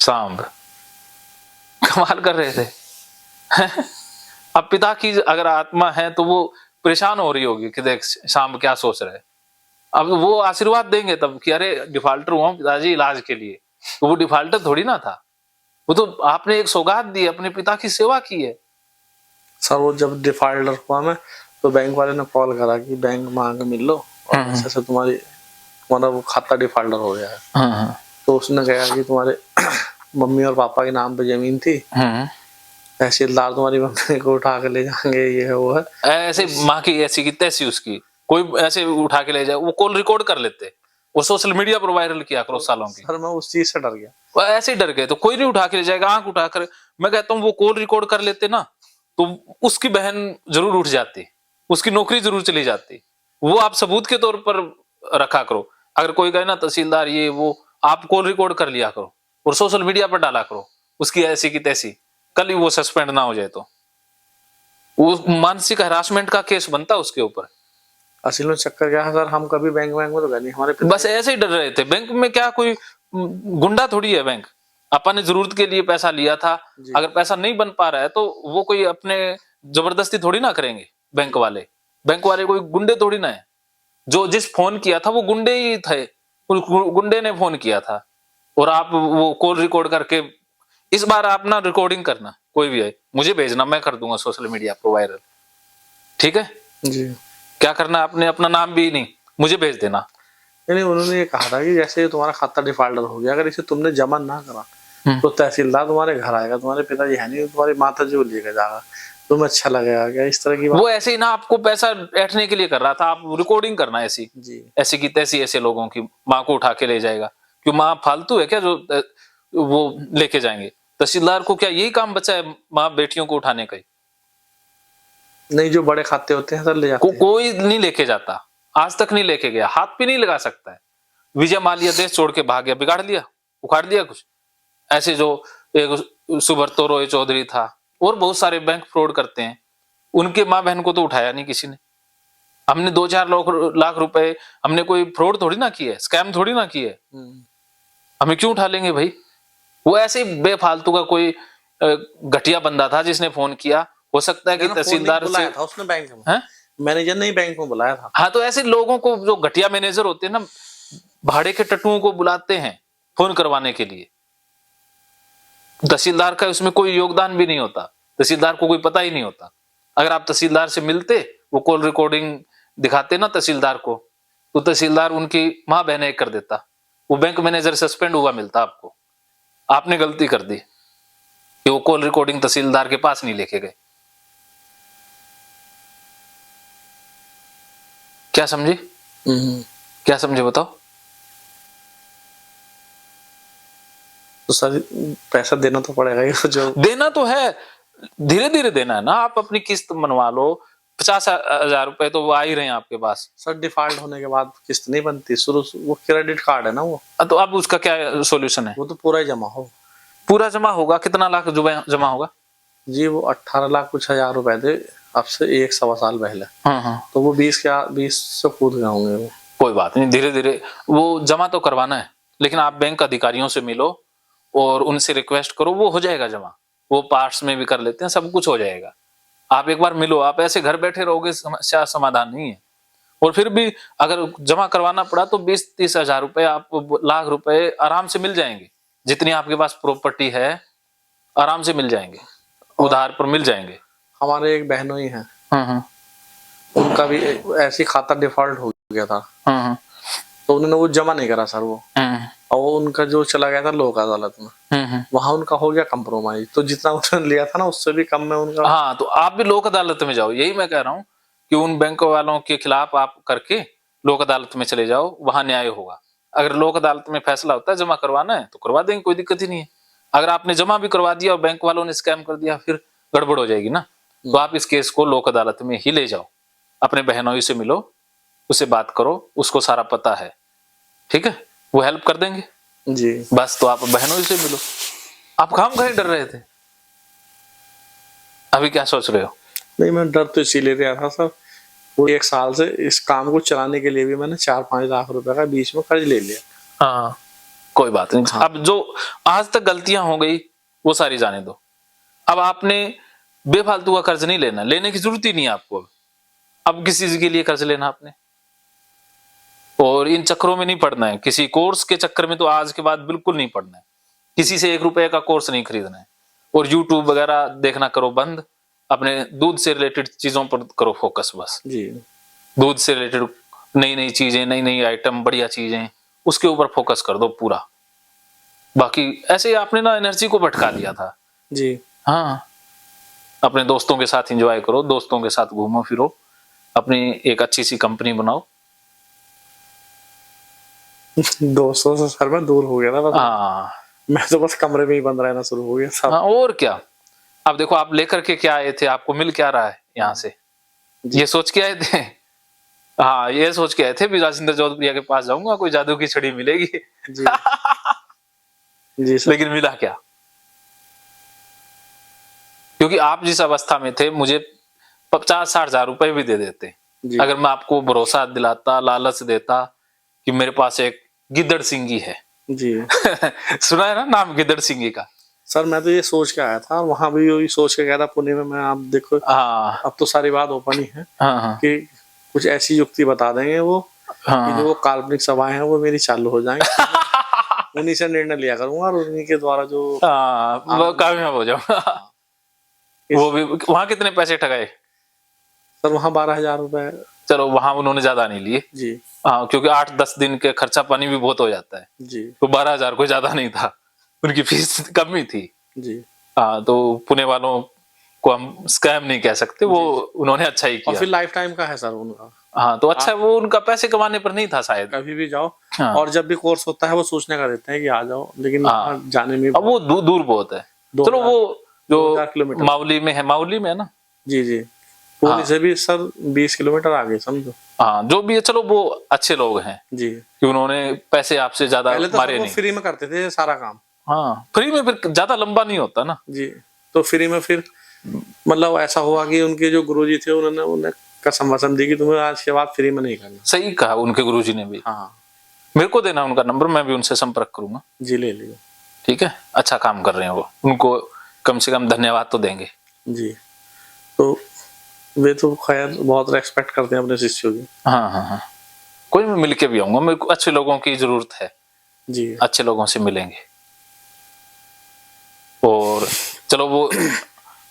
सांब कमाल कर रहे थे। अब पिता की अगर आत्मा है तो वो परेशान हो रही होगी कि देख सांब क्या सोच रहे हैं। अब वो आशीर्वाद देंगे तब कि अरे डिफाल्टर हुआ पिताजी इलाज के लिए, तो वो डिफाल्टर थोड़ी ना था, वो तो आपने एक सौगात दी, अपने पिता की सेवा की है। सर वो जब डिफाल्टर हुआ मैं, तो बैंक वाले ने कॉल करा कि बैंक में आके मिल लो और ऐसे से तुम्हारा वो खाता डिफाल्टर हो गया है। तो उसने कहा कि तुम्हारे मम्मी और पापा के नाम पे जमीन थी, तहसीलदार तुम्हारी मम्मी को उठा के ले जाएंगे, ये है वो है। ऐसे माँ की ऐसी की तैसी उसकी कोई ऐसे उठा के ले जाए, वो कॉल रिकॉर्ड कर लेते, वो सोशल मीडिया पर वायरल किया करो सालों की। सर मैं उस चीज से डर गया, वो ऐसे ही डर गए तो कोई नहीं उठा के ले जाएगा, आंख उठाकर। मैं कहता हूँ वो कॉल रिकॉर्ड कर लेते ना तो उसकी बहन जरूर उठ जाती, उसकी नौकरी जरूर चली जाती। वो आप सबूत के तौर पर रखा करो, अगर कोई कहे ना तहसीलदार ये वो, आप कॉल रिकॉर्ड कर लिया करो और सोशल मीडिया पर डाला करो उसकी ऐसी की तैसी, कल ही वो सस्पेंड ना हो जाए तो वो मानसिक हरासमेंट का केस बनता उसके ऊपर। असल में चक्कर क्या है सर, हम कभी बैंक में तो गए नहीं, हमारे बस ऐसे ही डर रहे थे। बैंक में क्या कोई गुंडा थोड़ी है बैंक, अपन ने जरूरत के लिए पैसा लिया था, अगर पैसा नहीं बन पा रहा है तो वो कोई अपने जबरदस्ती थोड़ी ना करेंगे। बैंक वाले कोई गुंडे थोड़ी ना है। जो जिस फोन किया था वो गुंडे ही थे, गुंडे ने फोन किया था। और आप वो कॉल रिकॉर्ड करके, इस बार आप ना रिकॉर्डिंग करना, कोई भी है मुझे भेजना, मैं कर दूंगा सोशल मीडिया पर वायरल, ठीक है जी। क्या करना आपने, अपना नाम भी नहीं, मुझे भेज देना। नहीं उन्होंने ये कहा था कि जैसे तुम्हारा खाता डिफाल्टर हो गया, अगर इसे तुमने जमा ना करा तो तहसीलदार तुम्हारे घर आएगा, तुम्हारे पिताजी है नहीं, तुम्हारी माता जी को लेकर जाएगा, तुम्हें अच्छा लगेगा क्या, इस तरह की बात। वो ऐसे ही ना आपको पैसा ऐंठने के लिए कर रहा था, आप रिकॉर्डिंग करना ऐसी जी। ऐसी की तैसी, ऐसे लोगों की माँ को उठा के ले जाएगा। क्यों माँ फालतू है क्या जो वो लेके जाएंगे? तहसीलदार को क्या यही काम बचा है माँ बेटियों को उठाने का ही? नहीं जो बड़े खाते होते हैं सर ले जाते हैं। कोई नहीं लेके जाता, आज तक नहीं लेके गया, हाथ पे नहीं लगा सकता है। विजय माल्या देश छोड़ के भाग गया, बिगाड़ दिया, उखाड़ दिया कुछ। ऐसे जो एक सुब्रतो रॉय चौधरी था और बहुत सारे बैंक फ्रॉड करते हैं, उनके माँ बहन को तो उठाया नहीं किसी ने। हमने 2-4 लाख रुपए, हमने कोई फ्रॉड थोड़ी ना किया है, स्कैम थोड़ी ना किया है, हमें क्यों उठा लेंगे भाई? वो ऐसे बेफालतू का कोई घटिया बंदा था जिसने फोन किया, हो सकता है कि तहसीलदार से था उसने बैंक में, मैनेजर ने ही बैंक में बुलाया था। हाँ तो ऐसे लोगों को, जो घटिया मैनेजर होते हैं ना, भाड़े के टट्टुओं को बुलाते हैं फोन करवाने के लिए। तहसीलदार का उसमें कोई योगदान भी नहीं होता, तहसीलदार को कोई पता ही नहीं होता। अगर आप तहसीलदार से मिलते, वो कॉल रिकॉर्डिंग दिखाते ना तहसीलदार को, तो तहसीलदार उनकी माँ बहने कर देता, वो बैंक मैनेजर सस्पेंड हुआ मिलता आपको। आपने गलती कर दी कि वो कॉल रिकॉर्डिंग तहसीलदार के पास नहीं लेके गए। क्या समझे? क्या समझे बताओ? तो सर पैसा देना तो पड़ेगा ही, जो देना तो है, धीरे धीरे देना है ना। आप अपनी किस्त बनवा लो, 50,000 रुपए तो वो आ ही रहे हैं आपके पास। सर डिफॉल्ट होने के बाद किस्त नहीं बनती, शुरू वो क्रेडिट कार्ड है ना वो, तो अब उसका क्या सॉल्यूशन है? वो तो पूरा ही जमा हो। पूरा जमा होगा, कितना लाख जमा होगा? जी वो 18 लाख कुछ हजार रुपए थे, अब से 1-1.25 साल पहले। तो वो 20 से कूद गए होंगे वो। कोई बात नहीं, धीरे धीरे वो जमा तो करवाना है, लेकिन आप बैंक अधिकारियों से मिलो और उनसे रिक्वेस्ट करो, वो हो जाएगा जमा। वो पार्ट्स में भी कर लेते हैं, सब कुछ हो जाएगा। आप एक बार मिलो, आप ऐसे घर बैठे रहोगे समस्या समाधान नहीं है। और फिर भी अगर जमा करवाना पड़ा तो 20-30 हजार रुपए, आप लाख रुपए आराम से मिल जाएंगे। जितनी आपके पास प्रॉपर्टी है आराम से मिल जाएंगे, उधार पर मिल जाएंगे। हमारे एक बहनोई है, उनका भी ऐसी खाता डिफॉल्ट हो गया था, तो उन्होंने वो जमा नहीं करा सर वो, और वो उनका जो चला गया था लोक अदालत में, वहां उनका हो गया कंप्रोमाइज, तो जितना उन्होंने लिया था ना उससे भी कम में उनका। हाँ तो आप भी लोक अदालत में जाओ, यही मैं कह रहा हूँ कि उन बैंक वालों के खिलाफ आप करके लोक अदालत में चले जाओ, वहां न्याय होगा। अगर लोक अदालत में फैसला होता है जमा करवाना है तो करवा देंगे, कोई दिक्कत ही नहीं है। अगर आपने जमा भी करवा दिया और बैंक वालों ने स्कैम कर दिया, फिर गड़बड़ हो जाएगी ना। तो आप इस केस को लोक अदालत में ही ले जाओ, अपने बहनोई से मिलो, उससे बात करो, उसको सारा पता है, ठीक है, वो हेल्प कर देंगे जी। बस। तो आप बहनोई से मिलो, आप काम कहीं डर रहे थे, अभी क्या सोच रहे हो? नहीं मैं डर तो इसीलिए रहा था सर, वो 1 साल से इस काम को चलाने के लिए भी मैंने 4-5 लाख रुपए का बीच में कर्ज ले लिया। हाँ कोई बात नहीं। अब जो आज तक गलतियां हो गई वो सारी जाने दो। अब आपने बेफालतू का कर्ज नहीं लेना, लेने की जरूरत ही नहीं है आपको। अब किसी चीज के लिए कर्ज लेना आपने, और इन चक्करों में नहीं पड़ना है। किसी कोर्स के चक्कर में तो आज के बाद बिल्कुल नहीं पड़ना है। किसी से 1 रुपए का कोर्स नहीं खरीदना है। और यूट्यूब वगैरह देखना करो बंद, अपने दूध से रिलेटेड चीजों पर करो फोकस बस। जी। दूध से रिलेटेड नई नई चीजें, नई नई आइटम, बढ़िया चीजें, उसके ऊपर फोकस कर दो पूरा। बाकी ऐसे ही आपने ना एनर्जी को भटका दिया था। जी। हाँ, अपने दोस्तों के साथ एंजॉय करो, दोस्तों के साथ घूमो फिरो, अपनी एक अच्छी सी कंपनी बनाओ। दोस्तों से सर मैं दूर हो गया था बस। हाँ, मैं तो बस कमरे में ही बंद रहना शुरू हो गया सब। हाँ, और क्या। अब देखो आप लेकर के क्या आए थे, आपको मिल क्या रहा है यहाँ से, ये सोच के आए थे। हाँ, ये सोच के आए थे भी राजेंद्र जोधपुरिया के पास जाऊंगा, कोई जादू की छड़ी मिलेगी। जी। जी सर। लेकिन मिला क्या? क्योंकि आप जिस अवस्था में थे, मुझे 50-60 हजार रुपए भी दे देते जी। अगर मैं आपको भरोसा दिलाता, लालच देता कि मेरे पास एक गिद्दड़ सिंगी है। जी। सुना है ना नाम गिद्दड़ सिंगी का? सर मैं तो ये सोच के आया था, वहां भी यही सोच के गया था पुणे में मैं। आप देखो हाँ, अब तो सारी बात ओपन ही है हाँ, हाँ, कि कुछ ऐसी युक्ति बता देंगे वो हाँ। कि जो वो काल्पनिक सभाएं हैं वो मेरी चालू हो जाएंगी। उन्हीं से निर्णय लिया करूंगा और उन्हीं के द्वारा जो हाँ, वो कामयाब हो जाऊंगा। वो भी वहां कितने पैसे ठगाए? सर वहाँ 12,000 रुपए। चलो वहां उन्होंने ज्यादा नहीं लिए। जी। हाँ, क्योंकि 8-10 दिन के खर्चा पानी भी बहुत हो जाता है। जी। तो 12,000 कोई ज्यादा नहीं था, उनकी फीस कम ही थी। जी। हाँ, तो पुणे वालों को हम स्कैम नहीं कह सकते, वो उन्होंने अच्छा ही और किया। फिर लाइफ टाइम का है सर उनका। हाँ, तो अच्छा, वो उनका पैसे कमाने पर नहीं था शायद। कभी भी जाओ। हाँ। और जब भी कोर्स होता है वो सूचना कर देते हैं कि आ जाओ, लेकिन हाँ। वहाँ जाने में अब वो दूर बहुत है। चलो वो 2000 जो किलोमीटर। मावली में है, मावली में है ना? जी। जी। पुणे से भी सर 20 किलोमीटर आगे समझो। हाँ, जो भी है, चलो वो अच्छे लोग हैं जी। कि उन्होंने पैसे आपसे ज्यादा पहले तो मारे वो नहीं। फ्री में करते थे सारा काम। हाँ, फ्री में फिर ज्यादा लंबा नहीं होता ना। जी। तो फ्री में फिर मतलब ऐसा हुआ कि उनके जो गुरुजी थे उन्होंने उन्हें कसम वसम दी कि तुम्हें आज के बाद फ्री में नहीं करना। सही कहा उनके गुरुजी ने भी। हाँ। मेरे को देना उनका नंबर, मैं भी उनसे संपर्क करूंगा। जी ले लियो। ठीक है, अच्छा काम कर रहे हैं वो, उनको कम से कम धन्यवाद तो देंगे। जी। तो वे तो खैर बहुत रेस्पेक्ट करते हैं अपने शिष्यों की। हाँ, हाँ, हाँ, कोई मैं मिल के भी आऊंगा, मेरे को अच्छे लोगों की जरूरत है। जी। अच्छे लोगों से मिलेंगे। और चलो वो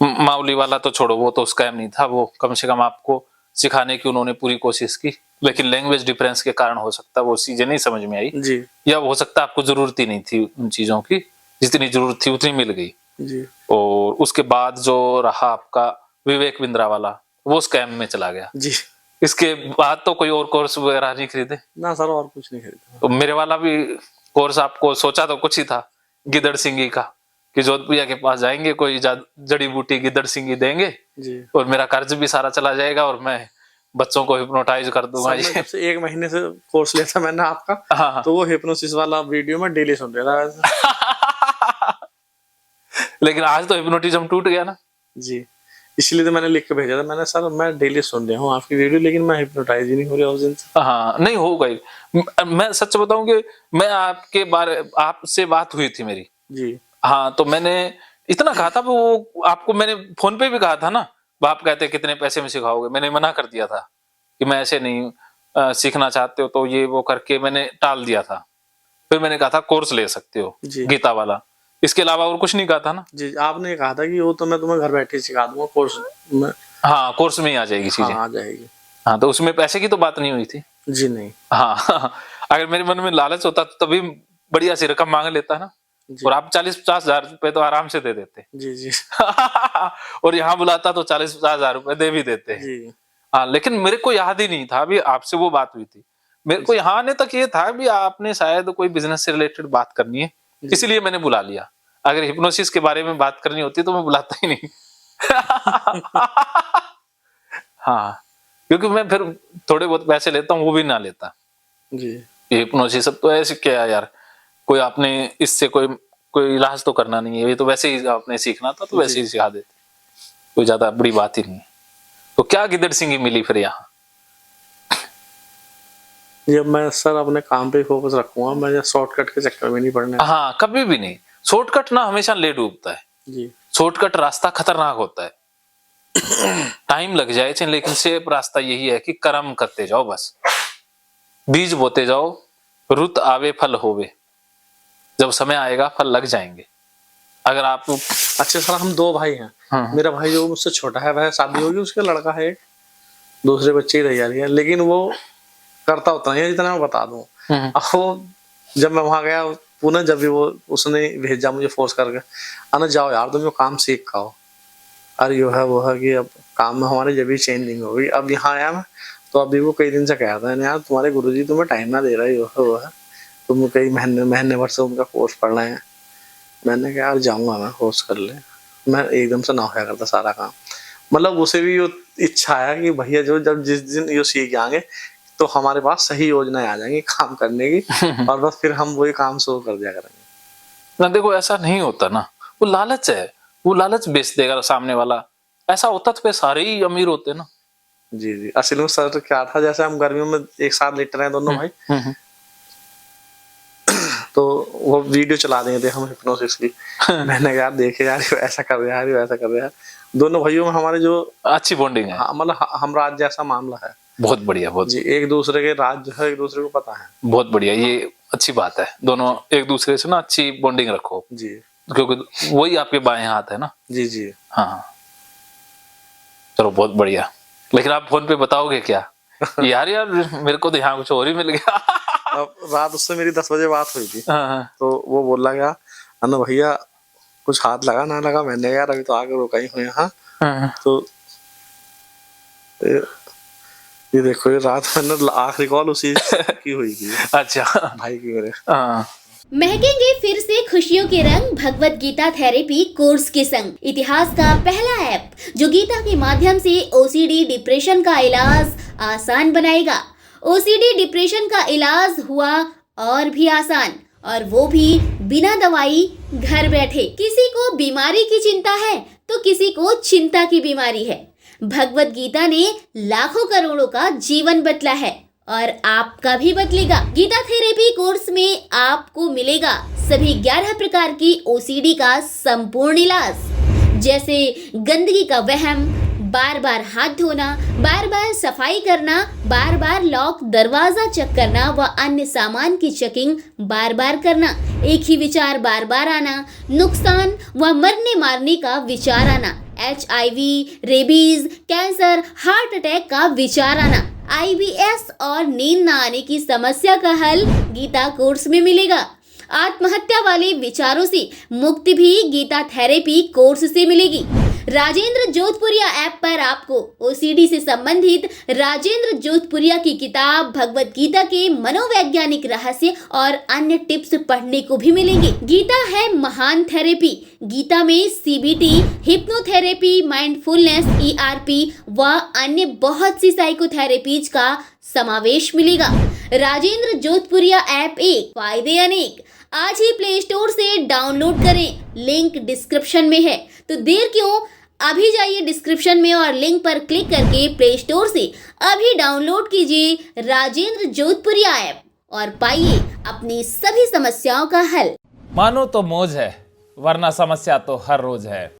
मावली वाला तो छोड़ो, वो तो स्कैम नहीं था, वो कम से कम आपको सिखाने की उन्होंने पूरी कोशिश की। लेकिन लैंग्वेज डिफरेंस के कारण हो सकता है वो चीजें नहीं समझ में आई, जी। या हो सकता है आपको जरूरत ही नहीं थी उन चीजों की, जितनी जरूरत थी उतनी मिल गई। जी। और उसके बाद जो रहा आपका विवेक बिंद्रा वाला, वो स्कैम में चला गया। जी। इसके बाद तो कोई और कोर्स वगैरह नहीं खरीदे ना सर और कुछ नहीं खरीदा। तो मेरे वाला भी कोर्स आपको सोचा तो कुछ ही था, गिद्दड़ सिंगी का, कि जोधपुरिया के पास जाएंगे, कोई जड़ी बूटी गिद्दड़ सिंगी देंगे जी। और मेरा कर्ज भी सारा चला जाएगा और मैं बच्चों को हिप्नोटाइज कर दूंगा। सर मैं जब से 1 महीने से कोर्स लिया था मैंने आपका, हाँ। तो वो हिप्नोसिस वाला वीडियो में डेली सुन रहा था। लेकिन आज तो हिप्नोटिज्म टूट गया ना। जी। इसलिए तो मैंने लिख के भेजा था, मैंने सर मैं डेली सुन रहा हूँ आपकी वीडियो, लेकिन मैं हिप्नोटाइज ही नहीं हो रहा उस दिन से। हाँ, नहीं हो गई। मैं सच बताऊं कि मैं आपके बारे, आपसे बात हुई थी मेरी। जी। हाँ, तो मैंने इतना कहा था, वो आपको मैंने फोन पे भी कहा था ना, वो आप कहते कितने पैसे में सिखाओगे, मैंने मना कर दिया था कि मैं ऐसे नहीं, सीखना चाहते हो तो ये वो करके मैंने टाल दिया था। फिर मैंने कहा था कोर्स ले सकते हो जी। गीता वाला, इसके अलावा और कुछ नहीं कहा था ना। जी। आपने कहा था कि वो तो मैं तुम्हें घर बैठे सिखा दूंगा कोर्स में। हाँ, कोर्स में ही आ जाएगी चीजें। हाँ आ जाएगी। हाँ, तो उसमें पैसे की तो बात नहीं हुई थी। जी नहीं। हाँ, अगर मेरे मन में लालच होता तो तभी बढ़िया सी रकम मांग लेता ना, और आप 40-50 हजार रुपए तो आराम से दे देते। जी। जी। और यहाँ बुलाता तो 40-50 हजार रुपए दे भी देते हैं। जी। हाँ, लेकिन मेरे को याद ही नहीं था अभी आपसे वो बात हुई थी। मेरे को यहाँ आने तक ये था भी आपने शायद कोई बिजनेस से रिलेटेड बात करनी है, इसलिए मैंने बुला लिया। अगर हिप्नोसिस के बारे में बात करनी होती तो मैं बुलाता ही नहीं। हाँ, क्योंकि मैं फिर थोड़े बहुत पैसे लेता हूँ, वो भी ना लेता। जी। हिप्नोसिस सब तो ऐसे क्या यार, कोई आपने इससे कोई इलाज तो करना नहीं है, ये तो वैसे ही आपने सीखना था तो वैसे ही सिखा देते, कोई ज्यादा बड़ी बात ही नहीं। तो क्या गिद्दड़ सिंगी मिली फिर यहाँ? जब मैं सर अपने काम पे फोकस रखूंगा, मैं शॉर्टकट के चक्कर में नहीं पड़ने। हाँ, कभी भी नहीं। शॉर्टकट ना हमेशा ले डूबता है जी। शॉर्टकट रास्ता खतरनाक होता है। टाइम लग जाए चाहिए, लेकिन सेफ रास्ता यही है कि कर्म करते जाओ, बस बीज बोते जाओ, रुत आवे फल होवे, जब समय आएगा फल लग जाएंगे। अगर आप अच्छा सर, हम 2 भाई हैं। मेरा भाई जो मुझसे छोटा है वह शादी होगी, उसका लड़का है, दूसरे बच्चे की तैयारी है, लेकिन वो करता उतना ही है जितना मैं बता दूं। अब वो जब मैं वहां गया पुणे, जब भी वो उसने भेजा मुझे फोर्स करके, अरे जाओ यार तुम जो काम सीख का हो। अरे यो है वो है कि अब काम में हमारे जब भी चेंजिंग हो गई। अब यहाँ आया मैं तो अभी वो कई दिन से कह रहा था यार तुम्हारे गुरुजी तुम्हें टाइम ना दे रहे, यो है वो है, तुम कई महीने भर से उनका कोर्स पढ़ रहे हैं। मैंने कहा यार जाऊंगा मैं, कोर्स कर ले। मैं एकदम से ना होया करता सारा काम, मतलब उसे भी ये इच्छा है कि भैया जो जब जिस दिन ये सीख जाएंगे तो हमारे पास सही योजनाएं आ जाएंगी काम करने की, और बस फिर हम वही काम शुरू कर दिया करेंगे। ना देखो, ऐसा नहीं होता ना, वो लालच है, वो लालच बेच देगा सामने वाला। ऐसा होता तो फिर सारे ही अमीर होते ना। जी जी, असल में सर क्या था, जैसे हम गर्मियों में एक साथ लेट रहे हैं दोनों भाई, तो वो वीडियो चला रहे थे हम हिप्नोसिस की। मैंने कहा यार देखे यार ऐसा कर रहे यार, वैसा कर रहे यार। दोनों भाइयों में हमारे जो अच्छी बॉन्डिंग है, हाँ, मतलब हम राज जैसा मामला है। बहुत बढ़िया, बहुत जी, एक दूसरे के राज जो है एक दूसरे को पता है। बहुत बढ़िया, ये अच्छी बात है। दोनों एक दूसरे से ना अच्छी बॉन्डिंग रखो, जी, क्योंकि वही आपके बाएं हाथ है ना। जी जी हाँ, चलो बहुत बढ़िया। लेकिन आप फोन पे बताओगे क्या? यार यार मेरे को तो यहाँ कुछ और ही मिल गया। अब रात उससे मेरी 10 बजे बात हुई थी। हाँ, तो वो बोला गया अनु भैया कुछ हाथ लगा ना लगा। मैंने कहा यार अभी तो आगे रुका ही हुए। हाँ, तो ये देखो, ये रात मैंने आखिरी कॉल उसी की हुई थी। अच्छा भाई की मेरे। हाँ, महकेंगे फिर से खुशियों के रंग भगवत गीता थेरेपी कोर्स के संग। इतिहास का पहला ऐप जो गीता के माध्यम से ओसीडी डिप्रेशन का इलाज आसान बनाएगा। ओसीडी डिप्रेशन का इलाज हुआ और भी आसान, और वो भी बिना दवाई, घर बैठे। किसी को बीमारी की चिंता है तो किसी को चिंता की बीमारी है। भगवत गीता ने लाखों करोड़ों का जीवन बदला है और आपका भी बदलेगा। गीता थेरेपी कोर्स में आपको मिलेगा सभी 11 प्रकार की ओसीडी का संपूर्ण इलाज, जैसे गंदगी का वहम, बार बार हाथ धोना, बार बार सफाई करना, बार बार लॉक दरवाजा चेक करना व अन्य सामान की चेकिंग बार बार करना, एक ही विचार बार बार आना, नुकसान व मरने मारने का विचार आना, HIV, rabies, cancer, heart attack का विचार आना, IBS और नींद न आने की समस्या का हल गीता कोर्स में मिलेगा। आत्महत्या वाले विचारों से मुक्ति भी गीता थेरेपी कोर्स से मिलेगी। राजेंद्र जोधपुरिया ऐप पर आपको ओसीडी से संबंधित राजेंद्र जोधपुरिया की किताब भगवत गीता के मनोवैज्ञानिक रहस्य और अन्य टिप्स पढ़ने को भी मिलेंगे। गीता है महान थेरेपी। गीता में CBT, हिप्नोथेरेपी, माइंडफुलनेस, ERP व अन्य बहुत सी साइकोथेरेपीज का समावेश मिलेगा। राजेंद्र जोधपुरिया ऐप एक, फायदे अनेक। आज ही प्ले स्टोर से डाउनलोड करें, लिंक डिस्क्रिप्शन में है। तो देर क्यों, अभी जाइए डिस्क्रिप्शन में और लिंक पर क्लिक करके प्ले स्टोर से अभी डाउनलोड कीजिए राजेंद्र जोधपुरिया ऐप और पाइए अपनी सभी समस्याओं का हल। मानो तो मौज है, वरना समस्या तो हर रोज है।